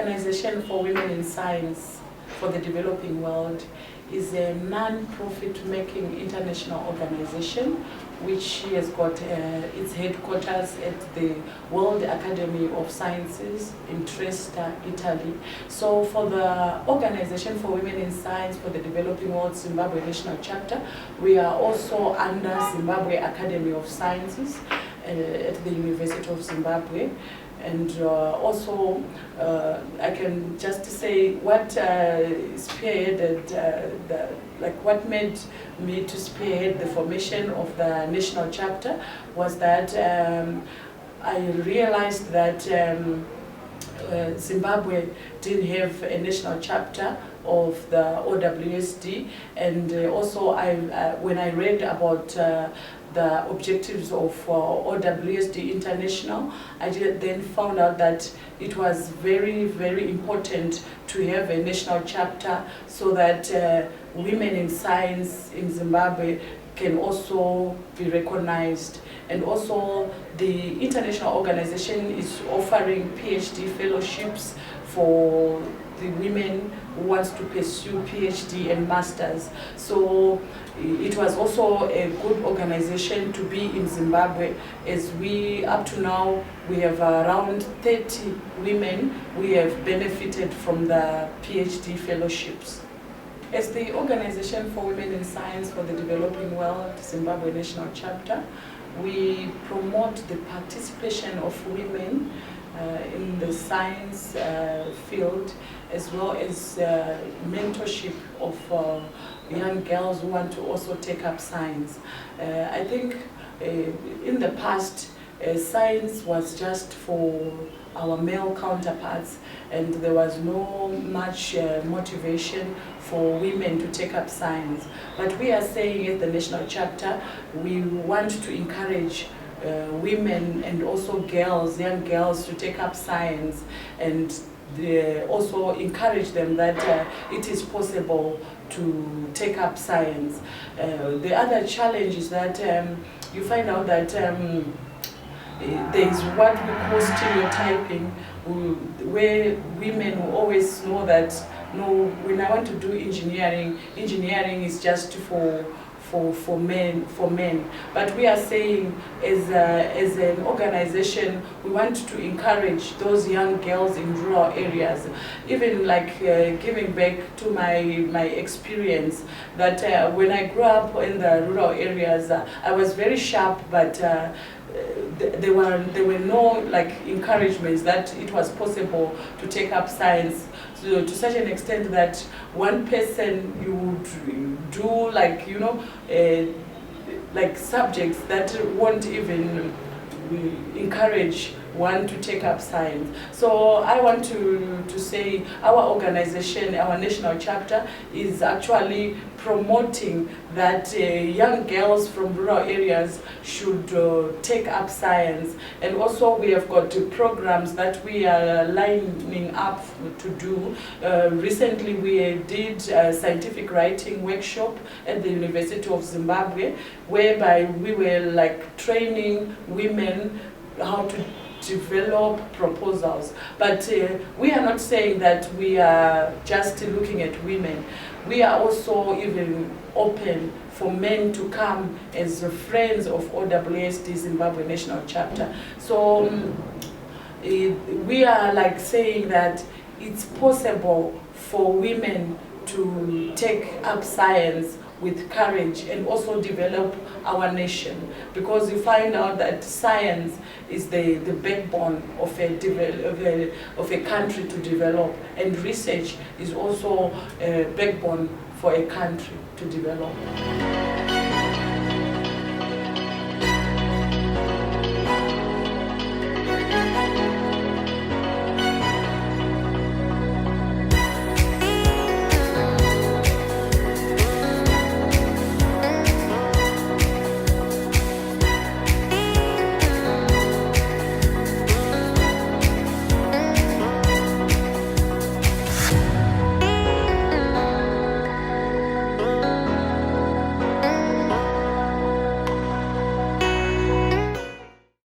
Organization for Women in Science for the Developing World is a non-profit making international organization which has got its headquarters at the World Academy of Sciences in Trieste, Italy. So for the Organization for Women in Science for the Developing World Zimbabwe National Chapter, we are also under Zimbabwe Academy of Sciences at the University of Zimbabwe. And also, I can just say what spearheaded, what made me to spearhead the formation of the national chapter was that I realized that Zimbabwe didn't have a national chapter of the OWSD, and also when I read about the objectives of OWSD International, I then found out that it was very, very important to have a national chapter so that women in science in Zimbabwe can also be recognized. And also the international organization is offering PhD fellowships for the women who wants to pursue PhD and masters. So it was also a good organization to be in Zimbabwe, as we, up to now, we have around 30 women we have benefited from the PhD fellowships. As the Organization for Women in Science for the Developing World Zimbabwe National Chapter, we promote the participation of women in the science field, as well as mentorship of young girls who want to also take up science. I think in the past, science was just for our male counterparts, and there was no much motivation for women to take up science. But we are saying at the national chapter, we want to encourage women and also girls, young girls, to take up science, and also encourage them that it is possible to take up science. The other challenge is that you find out that there is what we call stereotyping, where women will always know that, no, when I want to do engineering, engineering is just for men. But we are saying, as an organization, we want to encourage those young girls in rural areas, even like giving back to my experience, that when I grew up in the rural areas, I was very sharp, but there were no encouragements that it was possible to take up science, so to such an extent that one person you would do subjects that won't even encourage one to take up science. So I want to say our organization, our national chapter, is actually promoting that young girls from rural areas should take up science. And also we have got programs that we are lining up to do. Recently we did a scientific writing workshop at the University of Zimbabwe, whereby we were training women how to develop proposals. But we are not saying that we are just looking at women. We are also even open for men to come as friends of OWSD Zimbabwe National Chapter. So we are saying that it's possible for women to take up science with courage and also develop our nation, because you find out that science is the backbone of a country to develop, and research is also a backbone for a country to develop.